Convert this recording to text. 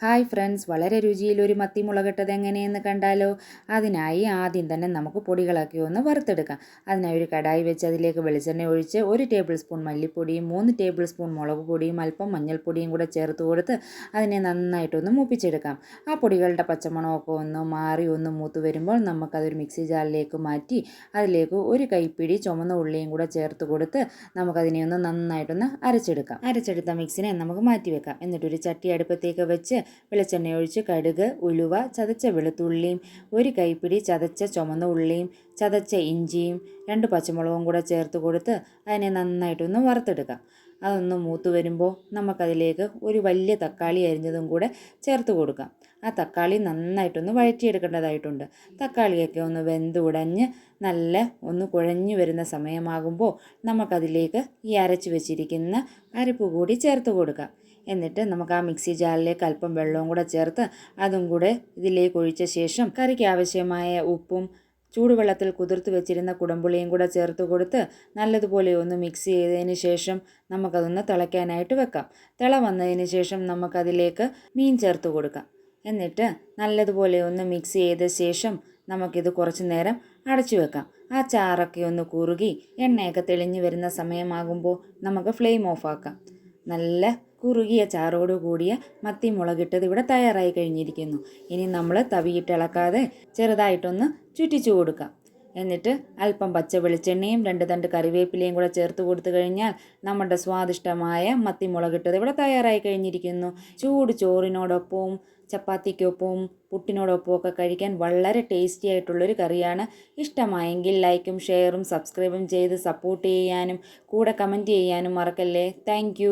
Hi friends, വളരെ രുചിയിലൊരു മത്തി മുളകിട്ടത് എങ്ങനെയെന്ന് കണ്ടാലോ? അതിനായി ആദ്യം തന്നെ നമുക്ക് പൊടികളൊക്കെ ഒന്ന് വറുത്തെടുക്കാം. അതിനായി ഒരു കടായി വെച്ച് അതിലേക്ക് വെളിച്ചെണ്ണ ഒഴിച്ച് 1 ടേബിൾ സ്പൂൺ മല്ലിപ്പൊടിയും 3 ടേബിൾ സ്പൂൺ മുളക് പൊടിയും അല്പം മഞ്ഞൾപ്പൊടിയും കൂടെ ചേർത്ത് കൊടുത്ത് അതിനെ നന്നായിട്ടൊന്ന് മൂപ്പിച്ചെടുക്കാം. ആ പൊടികളുടെ പച്ചമണമൊക്കെ ഒന്ന് മാറി ഒന്ന് മൂത്ത് വരുമ്പോൾ നമുക്കതൊരു മിക്സി ജാറിലേക്ക് മാറ്റി അതിലേക്ക് ഒരു കൈപ്പിടി ചുമന്ന ഉള്ളിയും കൂടെ ചേർത്ത് കൊടുത്ത് നമുക്കതിനെ ഒന്ന് നന്നായിട്ടൊന്ന് അരച്ചെടുക്കാം. അരച്ചെടുത്ത മിക്സിനെ നമുക്ക് മാറ്റി വെക്കാം. എന്നിട്ടൊരു ചട്ടി അടുപ്പത്തേക്ക് വെച്ച് വെളിച്ചെണ്ണ ഒഴിച്ച് കടുക്, ഉലുവ, ചതച്ച വെളുത്തുള്ളിയും 1 കൈപ്പിടി ചതച്ച ചുമന്ന ഉള്ളിയും ചതച്ച ഇഞ്ചിയും 2 പച്ചമുളകും കൂടെ ചേർത്ത് കൊടുത്ത് അതിനെ നന്നായിട്ടൊന്ന് വറുത്തെടുക്കാം. അതൊന്ന് മൂത്ത് വരുമ്പോൾ നമുക്കതിലേക്ക് ഒരു വലിയ തക്കാളി അരിഞ്ഞതും കൂടെ ചേർത്ത് കൊടുക്കാം. ആ തക്കാളി നന്നായിട്ടൊന്ന് വഴറ്റിയെടുക്കേണ്ടതായിട്ടുണ്ട്. തക്കാളിയൊക്കെ ഒന്ന് വെന്ത് ഉടഞ്ഞ് നല്ല ഒന്ന് കുഴഞ്ഞു വരുന്ന സമയമാകുമ്പോൾ നമുക്കതിലേക്ക് ഈ അരച്ച് വെച്ചിരിക്കുന്ന അരപ്പ് കൂടി ചേർത്ത് കൊടുക്കാം. എന്നിട്ട് നമുക്ക് ആ മിക്സി ജാറിലേക്ക് അല്പം വെള്ളവും കൂടെ ചേർത്ത് അതും കൂടെ ഇതിലേക്ക് ഒഴിച്ച ശേഷം കറിക്ക് ആവശ്യമായ ഉപ്പും ചൂടുവെള്ളത്തിൽ കുതിർത്ത് വെച്ചിരുന്ന കുടംപുളിയും കൂടെ ചേർത്ത് കൊടുത്ത് നല്ലതുപോലെ ഒന്ന് മിക്സ് ചെയ്തതിന് ശേഷം നമുക്കതൊന്ന് തിളയ്ക്കാനായിട്ട് വെക്കാം. തിള വന്നതിന് ശേഷം നമുക്കതിലേക്ക് മീൻ ചേർത്ത് കൊടുക്കാം. എന്നിട്ട് നല്ലതുപോലെ ഒന്ന് മിക്സ് ചെയ്ത ശേഷം നമുക്കിത് കുറച്ച് നേരം അടച്ചു വെക്കാം. ആ ചാറൊക്കെ ഒന്ന് കുറുകി എണ്ണയൊക്കെ തെളിഞ്ഞു വരുന്ന സമയമാകുമ്പോൾ നമുക്ക് ഫ്ലെയിം ഓഫാക്കാം. നല്ല കുറുകിയ ചാറോട് കൂടിയ മത്തി മുളകിട്ടത് ഇവിടെ തയ്യാറായി കഴിഞ്ഞിരിക്കുന്നു. ഇനി നമ്മൾ തവിയിട്ട് ഇളക്കാതെ ചെറുതായിട്ടൊന്ന് ചുറ്റിച്ചു കൊടുക്കാം. എന്നിട്ട് അല്പം പച്ച വെളിച്ചെണ്ണയും 2 തണ്ട് കറിവേപ്പിലയും കൂടെ ചേർത്ത് കൊടുത്തു കഴിഞ്ഞാൽ നമ്മുടെ സ്വാദിഷ്ടമായ മത്തി മുളകിട്ടത് ഇവിടെ തയ്യാറായി കഴിഞ്ഞിരിക്കുന്നു. ചൂട് ചോറിനോടൊപ്പവും ചപ്പാത്തിക്കൊപ്പവും പുട്ടിനോടൊപ്പവും ഒക്കെ കഴിക്കാൻ വളരെ ടേസ്റ്റി ആയിട്ടുള്ളൊരു കറിയാണ്. ഇഷ്ടമായെങ്കിൽ ലൈക്കും ഷെയറും സബ്സ്ക്രൈബും ചെയ്ത് സപ്പോർട്ട് ചെയ്യാനും കൂടെ കമൻറ്റ് ചെയ്യാനും മറക്കല്ലേ. താങ്ക്